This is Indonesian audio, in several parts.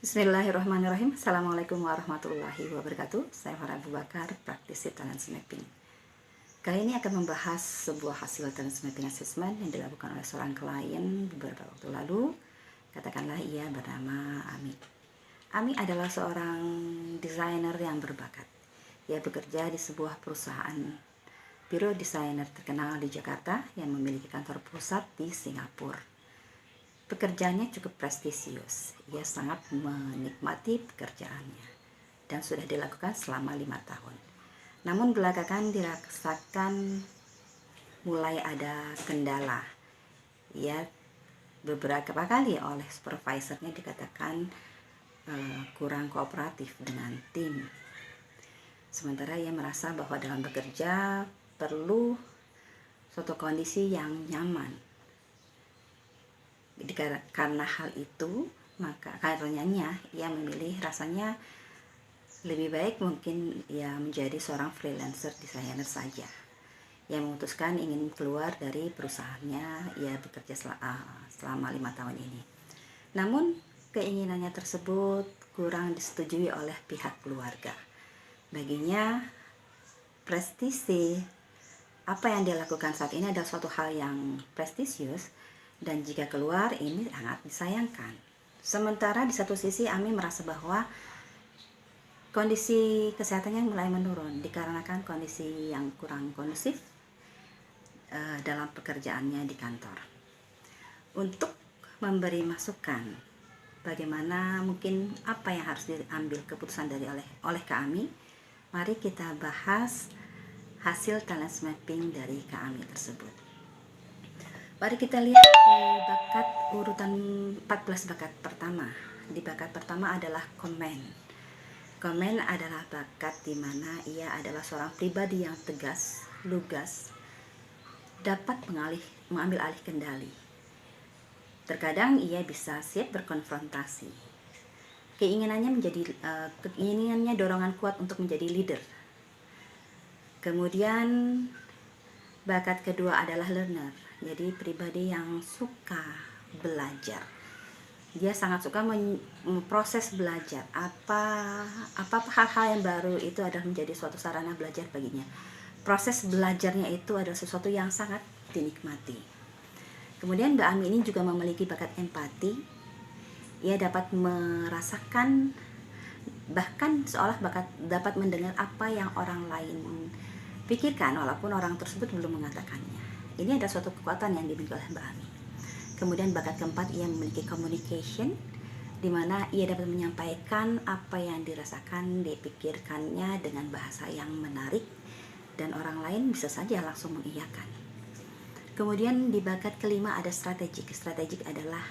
Bismillahirrahmanirrahim. Assalamualaikum warahmatullahi wabarakatuh. Saya Farah Abu Bakar, praktisi talent mapping. Kali ini akan membahas sebuah hasil talent mapping assessment yang dilakukan oleh seorang klien beberapa waktu lalu. Katakanlah ia bernama Ami. Ami adalah seorang desainer yang berbakat. Ia bekerja di sebuah perusahaan biro desainer terkenal di Jakarta yang memiliki kantor pusat di Singapura. Pekerjaannya cukup prestisius. Ia sangat menikmati pekerjaannya dan sudah dilakukan selama 5 tahun. Namun belakangan dirasakan mulai ada kendala. Ia beberapa kali oleh supervisornya dikatakan kurang kooperatif dengan tim. Sementara ia merasa bahwa dalam bekerja perlu suatu kondisi yang nyaman. Karena hal itu, maka karenanya ia memilih rasanya lebih baik mungkin ia menjadi seorang freelancer desainer saja. Ia memutuskan ingin keluar dari perusahaannya. Ia bekerja selama 5 tahun ini. Namun keinginannya tersebut kurang disetujui oleh pihak keluarga. Baginya prestisi apa yang dia lakukan saat ini adalah suatu hal yang prestisius, dan jika keluar ini sangat disayangkan. Sementara di satu sisi Ami merasa bahwa kondisi kesehatannya mulai menurun dikarenakan kondisi yang kurang kondusif dalam pekerjaannya di kantor. Untuk memberi masukan bagaimana mungkin apa yang harus diambil keputusan dari oleh Kak Ami, mari kita bahas hasil talent mapping dari Kak Ami tersebut. Mari kita lihat di bakat urutan 14 bakat pertama. Di bakat pertama adalah komen. Komen adalah bakat di mana ia adalah seorang pribadi yang tegas, lugas, dapat mengambil alih kendali. Terkadang ia bisa siap berkonfrontasi. Keinginannya dorongan kuat untuk menjadi leader. Kemudian bakat kedua adalah learner. Jadi pribadi yang suka belajar. Dia sangat suka memproses belajar. Apa hal-hal yang baru itu adalah menjadi suatu sarana belajar baginya. Proses belajarnya itu adalah sesuatu yang sangat dinikmati. Kemudian Mbak Ami ini juga memiliki bakat empati. Ia dapat merasakan, bahkan seolah dapat mendengar apa yang orang lain pikirkan walaupun orang tersebut belum mengatakannya. Ini ada suatu kekuatan yang dimiliki oleh Mbak Ami. Kemudian bakat keempat, ia memiliki communication, di mana ia dapat menyampaikan apa yang dirasakan, dipikirkannya dengan bahasa yang menarik, dan orang lain bisa saja langsung mengiyakan. Kemudian di bakat kelima ada strategik. Strategik adalah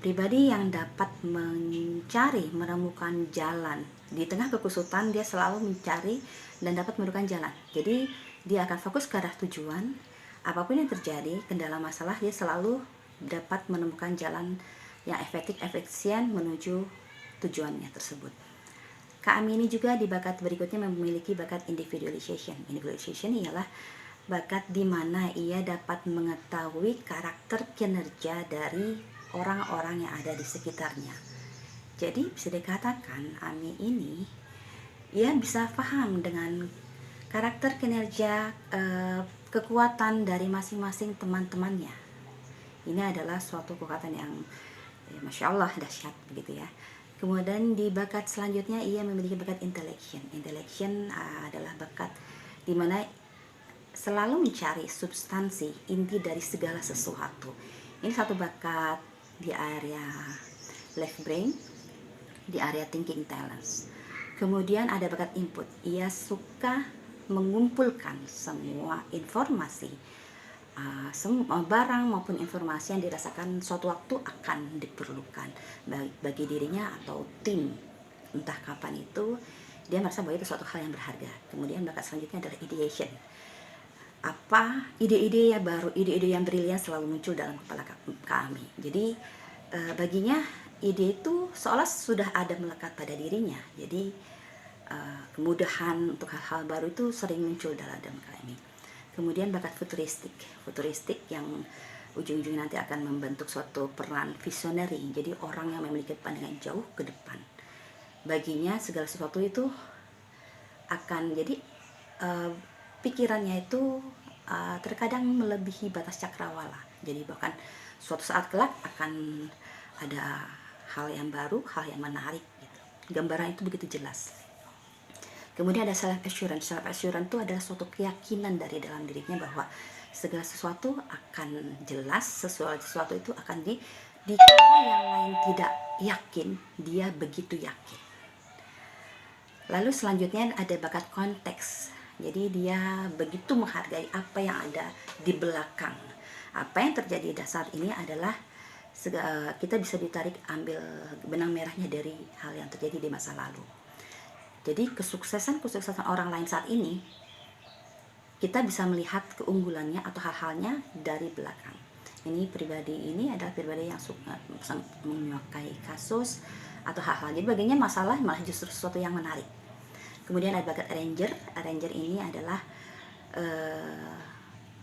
pribadi yang dapat menemukan jalan. Di tengah kekusutan dia selalu mencari dan dapat menemukan jalan. Jadi dia akan fokus ke arah tujuan. Apapun yang terjadi, kendala masalah, dia selalu dapat menemukan jalan yang efektif, efisien menuju tujuannya tersebut. Kak Ami ini juga di bakat berikutnya memiliki bakat individualization. Individualization ialah bakat di mana ia dapat mengetahui karakter kinerja dari orang-orang yang ada di sekitarnya. Jadi bisa dikatakan Ami ini ia bisa paham dengan karakter kinerja kekuatan dari masing-masing teman-temannya. Ini adalah suatu kekuatan yang Masya Allah dahsyat begitu ya. Kemudian di bakat selanjutnya ia memiliki bakat intellection. Intellection adalah bakat di mana selalu mencari substansi inti dari segala sesuatu. Ini satu bakat di area left brain, di area thinking talents. Kemudian ada bakat input. Ia suka mengumpulkan semua informasi, semua barang maupun informasi yang dirasakan suatu waktu akan diperlukan bagi dirinya atau tim. Entah kapan itu, dia merasa bahwa itu suatu hal yang berharga. Kemudian bakat selanjutnya adalah ideation. Apa ide-ide yang baru, ide-ide yang brilian selalu muncul dalam kepala kami. Jadi baginya ide itu seolah sudah ada melekat pada dirinya. Jadi kemudahan untuk hal-hal baru itu sering muncul dalam kami. Kemudian bakat futuristik yang ujung-ujungnya nanti akan membentuk suatu peran visionary, jadi orang yang memiliki pandangan jauh ke depan. Baginya segala sesuatu itu akan jadi pikirannya itu terkadang melebihi batas cakrawala. Jadi bahkan suatu saat kelak akan ada hal yang baru, hal yang menarik gitu. Gambaran itu begitu jelas. Kemudian ada self assurance. Self assurance itu adalah suatu keyakinan dari dalam dirinya bahwa segala sesuatu akan jelas, sesuatu itu akan di kala yang lain tidak yakin, dia begitu yakin. Lalu selanjutnya ada bakat konteks. Jadi dia begitu menghargai apa yang ada di belakang. Apa yang terjadi saat ini adalah kita bisa ditarik ambil benang merahnya dari hal yang terjadi di masa lalu. Jadi kesuksesan orang lain saat ini, kita bisa melihat keunggulannya atau hal-halnya dari belakang. Ini pribadi ini adalah pribadi yang sangat menyukai kasus atau hal-hal. Jadi bagiannya masalah malah justru sesuatu yang menarik. Kemudian ada bakat arranger. Arranger ini adalah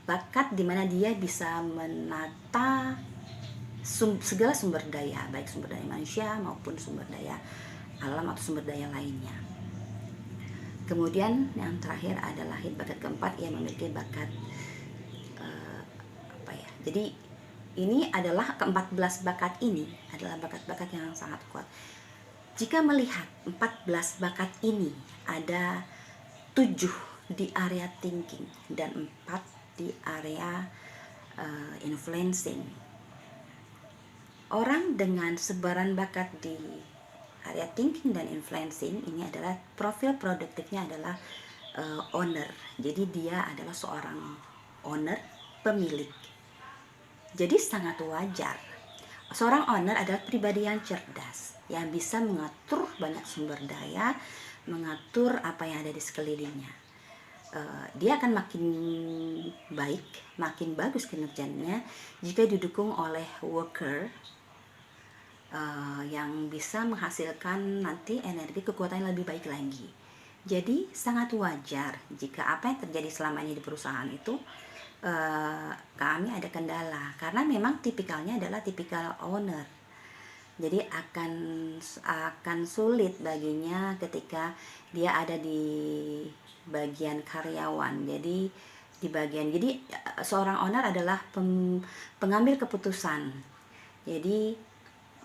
bakat dimana dia bisa menata segala sumber daya, baik sumber daya manusia maupun sumber daya alam atau sumber daya lainnya. Kemudian yang terakhir adalah bakat keempat, ia memiliki bakat jadi ini adalah ke-14 bakat ini adalah bakat-bakat yang sangat kuat. Jika melihat 14 bakat ini, ada 7 di area thinking dan 4 di area influencing. Orang dengan sebaran bakat di area thinking dan influencing ini adalah profil produktifnya adalah owner. Jadi dia adalah seorang owner, pemilik. Jadi sangat wajar. Seorang owner adalah pribadi yang cerdas, yang bisa mengatur banyak sumber daya, mengatur apa yang ada di sekelilingnya. Dia akan makin baik, makin bagus kinerjanya jika didukung oleh worker yang bisa menghasilkan nanti energi kekuatan yang lebih baik lagi. Jadi sangat wajar jika apa yang terjadi selama ini di perusahaan itu kami ada kendala, karena memang tipikalnya adalah tipikal owner. Jadi akan sulit baginya ketika dia ada di bagian karyawan. Jadi seorang owner adalah pengambil keputusan. Jadi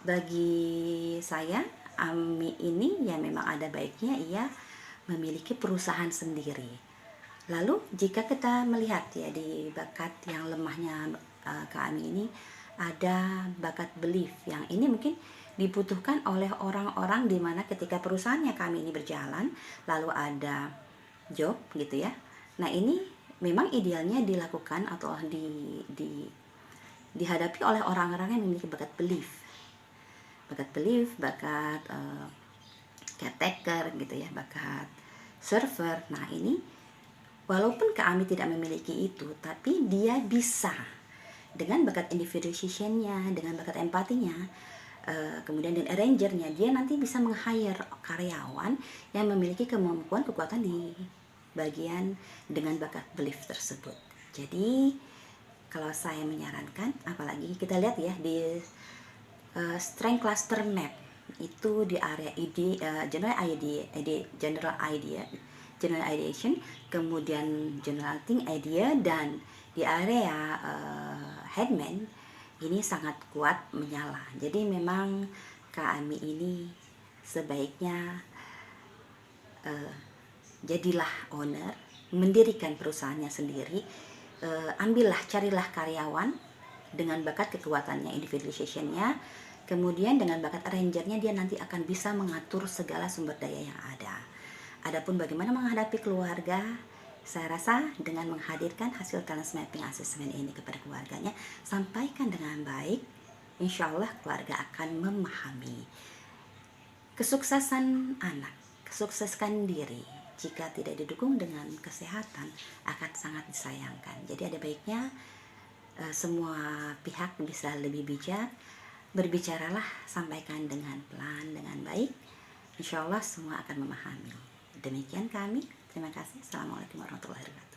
bagi saya, Ami ini ya memang ada baiknya ia memiliki perusahaan sendiri. Lalu jika kita melihat ya di bakat yang lemahnya Kak Ami ini, ada bakat belief yang ini mungkin dibutuhkan oleh orang-orang di mana ketika perusahaannya kami ini berjalan, lalu ada job gitu ya. Nah ini memang idealnya dilakukan atau dihadapi oleh orang-orang yang memiliki bakat belief, bakat caretaker gitu ya, bakat server. Nah ini walaupun Kak Ami tidak memiliki itu, tapi dia bisa dengan bakat individuation-nya, dengan bakat empatinya, kemudian dan arrangernya, dia nanti bisa meng-hire karyawan yang memiliki kemampuan kekuatan di bagian dengan bakat belief tersebut. Jadi kalau saya menyarankan, apalagi kita lihat ya di strength cluster map itu di area ide, general ideation, kemudian general think idea, dan di area headman ini sangat kuat menyala. Jadi memang Kak Ami ini sebaiknya jadilah owner, mendirikan perusahaannya sendiri, carilah karyawan dengan bakat kekuatannya, individualization-nya, kemudian dengan bakat arrangernya dia nanti akan bisa mengatur segala sumber daya yang ada. Adapun bagaimana menghadapi keluarga, saya rasa dengan menghadirkan hasil talent mapping assessment ini kepada keluarganya, sampaikan dengan baik, insya Allah keluarga akan memahami. Kesuksesan anak, kesukseskan diri, jika tidak didukung dengan kesehatan akan sangat disayangkan. Jadi ada baiknya semua pihak bisa lebih bijak, berbicaralah, sampaikan dengan pelan, dengan baik, insya Allah semua akan memahami. Demikian kami, terima kasih. Assalamualaikum warahmatullahi wabarakatuh.